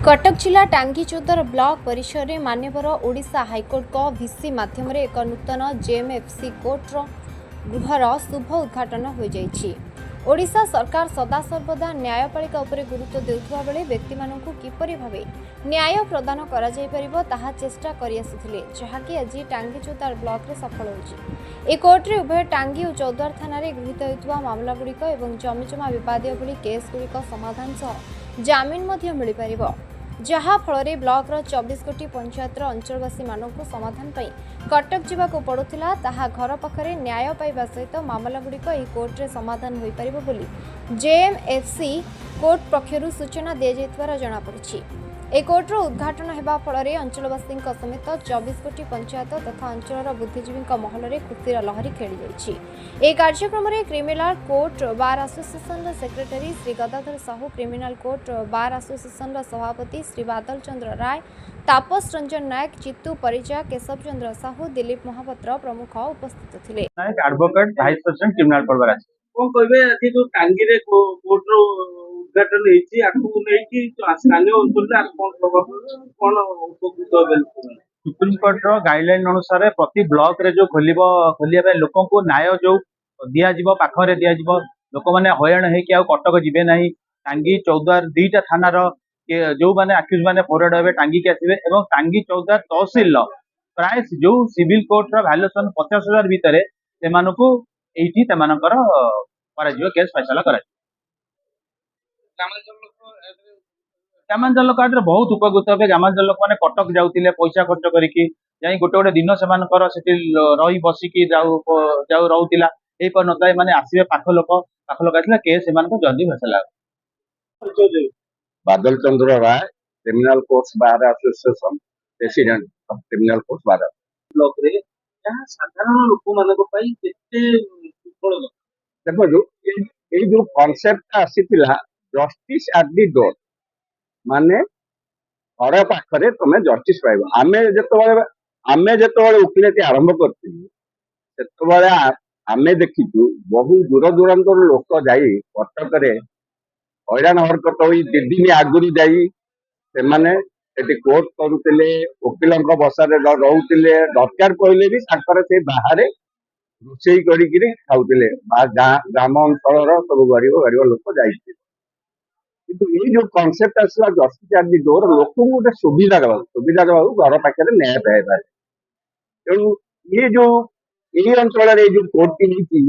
कटक जिला टांगीचोदर ब्लॉक परिसर में मान्यवर ओडिशा हाईकोर्ट को भिसी माध्यम एक नूतन जेएमएफसी कोर्टर गृहर शुभ उद्घाटन हो जाइछि। ओडिशा सरकार सदासर्वदा न्यायपालिका उपरे गुरुत्व देउथुवा बेले व्यक्ति मानकु किपरि भाबे न्याय प्रदान करा जाय परिबो ताहा चेष्टा करि आसुथिले, जहाकि आज टांगीचोदर ब्लॉक रे सफल होछि। ए कोर्ट रे उभय टांगी और चौद्वार थाना रे गृहीत होइतुवा मामला गुड़िक एवं जमीजमा विवादीय भली केस गुड़िक समाधान सह जामिन मध्य मिल परिबो, जहा फल ब्लॉक 24 कोटी पंचायतर अंचलवासी मानक समाधान पाई कटक जावाक पड़ुथिला ताहा घर पाखरे न्याय पाइबा सहित मामला गुड़िक एही कोर्ट रे समाधान होई परिबो बोली जेएमएफसी कोर्ट पक्षरु सूचना दिया जायतिवार जणा पड़िछि। ए कोर्टर उद्घाटन हेबा फलरे अंचलवासी समेत 24 कोटी पंचायत तथा अंचलर बुद्धिजीवी महल में खुशीर लहरी खेली जाइछि। ए कार्यक्रम में criminal court bar association secretary Shri Gadadhar Sahu, criminal court bar association सभापति श्री बादल चंद्र राय, तापस रंजन नायक, चित्तू परिजा, केशव चंद्र साहू, दिलीप महापात्र प्रमुख उपस्थित थिले। Nayak advocate vice president criminal court bar कोन कहबे अथि जो टांगी रे कोर्ट रो उद्घाटन हेछि आकु नै कि स्थानीय अंचल रे कोन उपकृत होबेल। सुप्रीम कोर्ट रो गाइडलाइन अनुसार प्रति ब्लॉक रे जो खोलिया लोक को न्याय जो दिया जिवो पाखरे दिया जिवो, लोक माने हयण हे कि आ कटक जिबे नाही। टांगी चौद्वार दुईटा थाना रो जो माने अक्यूज माने फॉरवर्ड हेबे टांगी के आसीबे एवं टांगी चौद्वार तहसील प्राय जो सिविल कोर्ट रो वैल्यूएशन 50,000 भितरे से मानको एठी तमानकर कराजियो केस फैसला करा। ग्रामांचल लोक आदि बहुत उपकृत हे। ग्रामांचल लोक माने कटक जाउतिले पैसा खर्च करिकि जाई गोटे गोटे दिन सेमानकर सेठी रही बसिकि जाउ रहउतिला एई पर नताय माने आसीबे पाख लोक आसीला केस सेमानको जल्दी फैसला। Badal Chandra Ray, criminal courts bar association president of criminal courts bar block रे जहां साधारण लोक मानको पई केते सुफल देखो जो कॉन्सेप्ट आसीतिला जस्टिस एट द डोर माने घर पाखरे तुम जस्टिस पाइबो। आमे जेतबेले उकिलती आरंभ करथिलु सेतबेले आमे देखिचु बहु दूर दूरांतर लोक जाई कटक रे हैरान हरकत होई दिन आगुरी जाई से माने एटी कोर्ट करुतिले, वकीलंक बसारे रहउतिले, दरकार पहिले भी ताकर से बाहरे रोषेई करिकिरी खाउतिले। ग्राम अंचल सब गरीब गरीब लोक जाइथिले, किंतु ये जो कॉन्सेप्ट आसला जस्टिस एट द डोर लोक को गोटे सुविधा देवा घर पाखे न्याय पाइबा। तेणु ये जो ये अंचल जो कोर्ट नीति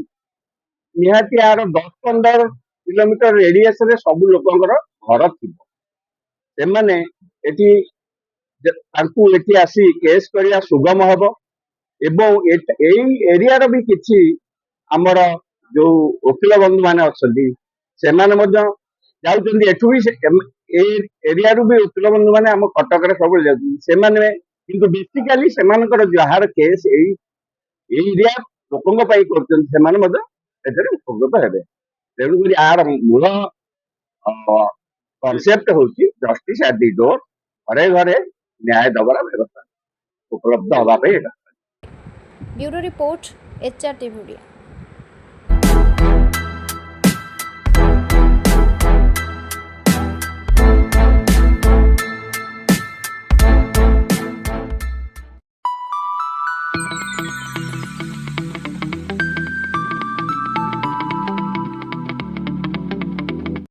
निहाती यार 10-15 किलोमीटर रेडियस रे सब लोकंकर घर थी से एटी आसी केस करिया सुगम हबो एवं एरिया रो भी किछि हमर जो वकील बंधु माने अछंती से माने मध्य जाउचंदी एठु भी ए एरिया रो भी वकील बंधु माने हम कटक रे सब जाउचंदी से माने किंतु बेसिकली से मानकर जहार केस ए एरिया लोकंग पई करचंदी से माने मध्य एतरे उपकृत हेबे। तेणु करी आर मूल कॉन्सेप्ट होची जस्टिस एट द डोर, घरे घरे न्याय दबार व्यवस्था उपलब्ध हवा पे। Bureau report HRT media.